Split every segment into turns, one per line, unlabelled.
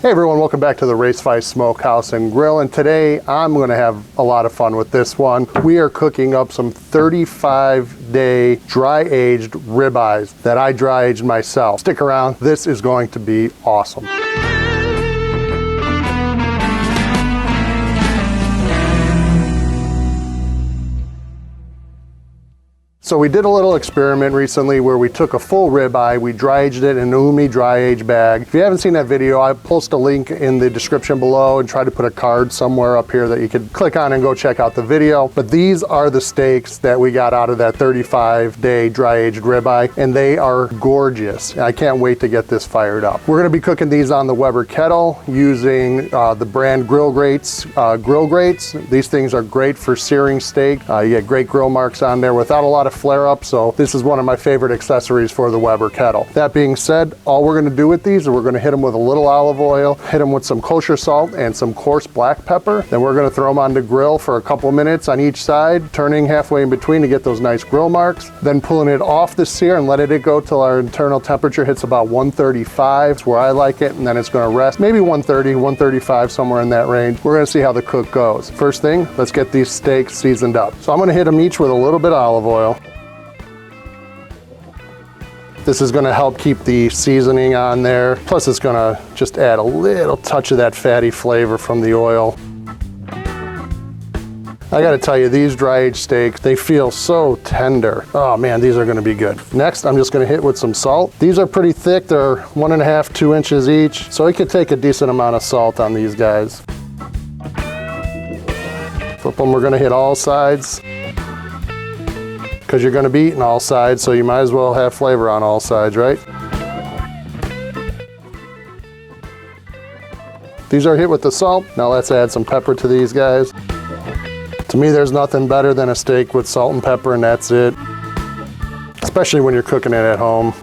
Hey everyone, welcome back to the Ribeyes Smokehouse and Grill, and today I'm going to have a lot of fun with this one. We are cooking up some 35-day dry-aged ribeyes that I dry-aged myself. Stick around, this is going to be awesome. So we did a little experiment recently where we took a full ribeye, we dry-aged it in an Umi dry-age bag. If you haven't seen that video, I post a link in the description below and try to put a card somewhere up here that you could click on and go check out the video. But these are the steaks that we got out of that 35-day dry-aged ribeye, and they are gorgeous. I can't wait to get this fired up. We're gonna be cooking these on the Weber Kettle using the brand GrillGrates. These things are great for searing steak. You get great grill marks on there without a lot of flare up, so this is one of my favorite accessories for the Weber Kettle. That being said, all we're going to do with these is we're going to hit them with a little olive oil, hit them with some kosher salt and some coarse black pepper. Then we're going to throw them on the grill for a couple minutes on each side, turning halfway in between to get those nice grill marks. Then pulling it off the sear and letting it go till our internal temperature hits about 135. It's where I like it, and then it's going to rest maybe 130, 135, somewhere in that range. We're going to see how the cook goes. First thing, let's get these steaks seasoned up. So I'm going to hit them each with a little bit of olive oil. This is going to help keep the seasoning on there. Plus it's going to just add a little touch of that fatty flavor from the oil. I got to tell you, these dry-aged steaks, they feel so tender. Oh man, these are going to be good. Next, I'm just going to hit with some salt. These are pretty thick. They're 1.5 to 2 inches each. So it could take a decent amount of salt on these guys. Flip them, we're going to hit all sides, because you're going to be eating all sides, so you might as well have flavor on all sides, right? These are hit with the salt. Now let's add some pepper to these guys. To me, there's nothing better than a steak with salt and pepper, and that's it. Especially when you're cooking it at home.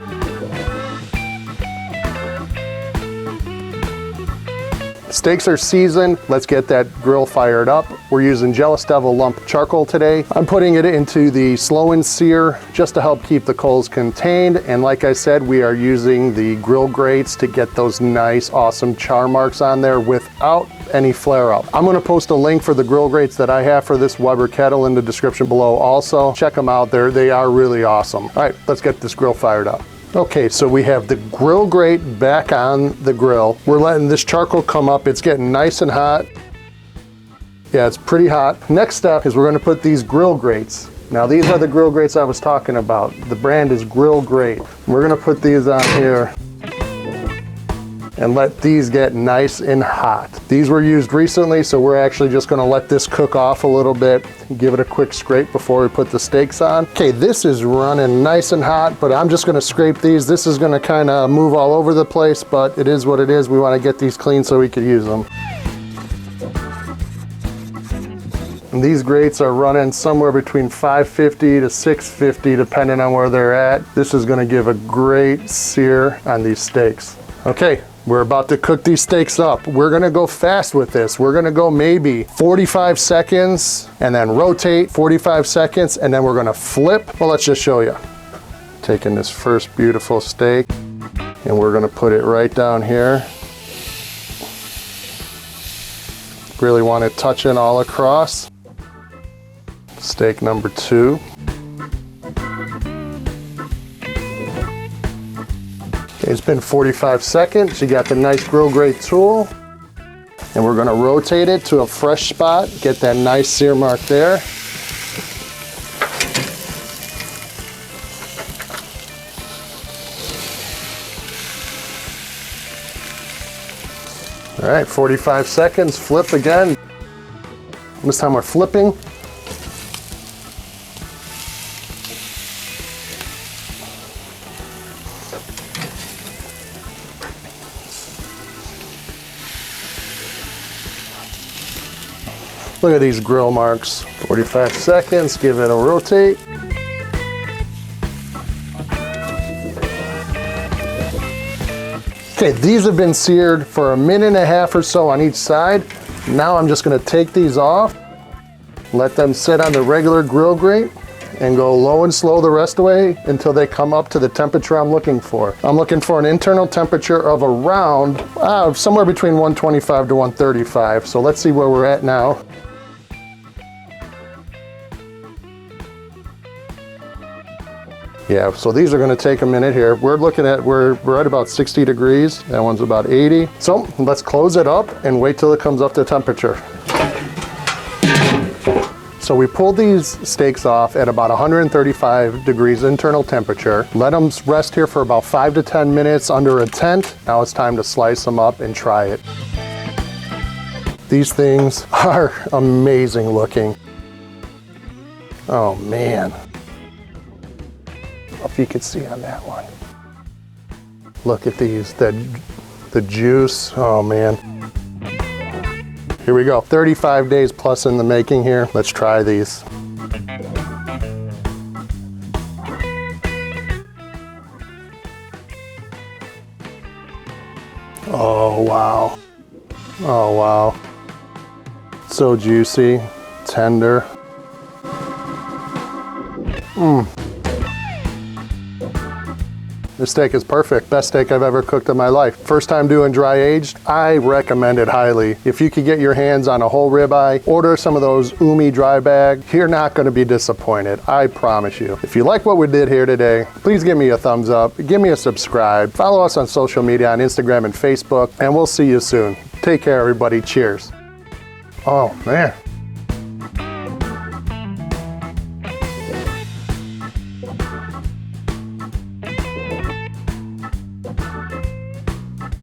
Steaks are seasoned. Let's get that grill fired up. We're using Jealous Devil lump charcoal today. I'm putting it into the slow and sear just to help keep the coals contained. And like I said, we are using the grill grates to get those nice, awesome char marks on there without any flare up. I'm going to post a link for the grill grates that I have for this Weber Kettle in the description below also. Check them out. They are really awesome. All right, let's get this grill fired up. Okay, so we have the grill grate back on the grill. We're letting this charcoal come up. It's getting nice and hot. Yeah, it's pretty hot. Next step is we're going to put these grill grates. Now these are the grill grates I was talking about. The brand is GrillGrate. We're going to put these on here and let these get nice and hot. These were used recently, so we're actually just going to let this cook off a little bit, give it a quick scrape before we put the steaks on. Okay, this is running nice and hot, but I'm just going to scrape these. This is going to kind of move all over the place, but it is what it is. We want to get these clean so we could use them. And these grates are running somewhere between 550 to 650 depending on where they're at. This is going to give a great sear on these steaks. Okay, we're about to cook these steaks up. We're gonna go fast with this. We're gonna go maybe 45 seconds and then rotate 45 seconds and then we're gonna flip. Well, let's just show you. Taking this first beautiful steak and we're gonna put it right down here. Really want it touching all across. Steak number 2. It's been 45 seconds. You got the nice GrillGrate tool. And we're going to rotate it to a fresh spot. Get that nice sear mark there. All right, 45 seconds. Flip again. This time we're flipping. Look at these grill marks. 45 seconds, give it a rotate. Okay, these have been seared for 1.5 minutes or so on each side. Now I'm just gonna take these off, let them sit on the regular grill grate, and go low and slow the rest of the way until they come up to the temperature I'm looking for. I'm looking for an internal temperature of around somewhere between 125 to 135. So let's see where we're at now. Yeah, so these are going to take a minute here. We're at about 60 degrees. That one's about 80. So let's close it up and wait till it comes up to temperature. So we pulled these steaks off at about 135 degrees internal temperature. Let them rest here for about 5 to 10 minutes under a tent. Now it's time to slice them up and try it. These things are amazing looking. Oh man. If you could see on that one. Look at these, the juice, oh man. Here we go, 35 days plus in the making here. Let's try these. Oh wow, oh wow. So juicy, tender. This steak is perfect. Best steak I've ever cooked in my life. First time doing dry aged, I recommend it highly. If you could get your hands on a whole ribeye, order some of those Umi dry bag. You're not gonna be disappointed, I promise you. If you like what we did here today, please give me a thumbs up, give me a subscribe, follow us on social media on Instagram and Facebook, and we'll see you soon. Take care everybody, cheers. Oh man.